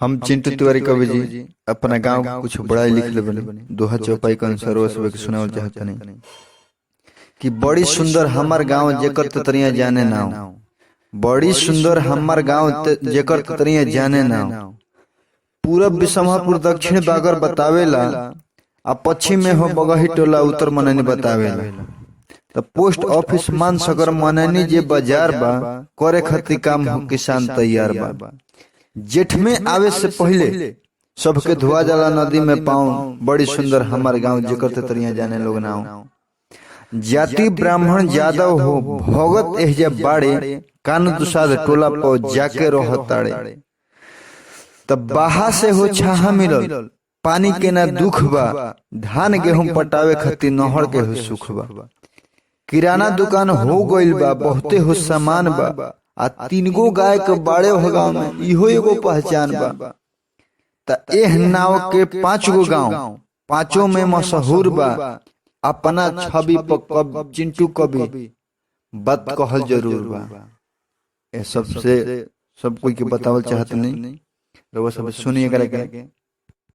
हम चिंटू तिवारी कवि जी अपना गांव कुछ बड़ा लिख ले बने दोहा चौपाई के अनुसार वो सब सुनावल चाहते नहीं कि बड़ी सुंदर हमार गांव जेकर ततरिया जाने ना बड़ी सुंदर हमार गांव जेकर ततरिया जाने ना पूरब बिसम्हापुर दक्षिण बागर बतावेला आ पश्चिम में हो बगही टोला उत्तर मननी बतावेला तो पोस्ट ऑफिस मान सगर मननी जे बाजार बा करे खातिर काम हो किसान तैयार बा जेठ में आवे से पहले सबके धुआ जाला नदी में पाँव बड़ी सुंदर हमारे गांव जेकर तरिया जाने लोग ना जाति ब्राह्मण यादव हो भगत एहजे बाड़े कान दुसाद टोला पर जाके रहताड़े तब बाहा से हो छाहा मिलल पानी के ना दुख बा धान गेहूं पटावे खातिर नहर के हो सुख बा किराना दुकान हो गइल बा बहुते हो सामान बा आ 3 गो गाय के बाड़े हो गांव में इहो एगो पहचान बा त एह नाव के 5 गो गांव पांचों में मशहूर बा अपना छवि पर चिंटू कवि बात कहल जरूर बा ए सबसे सब कोई के बतावल चाहत नहीं रउआ सब सुनिए करा के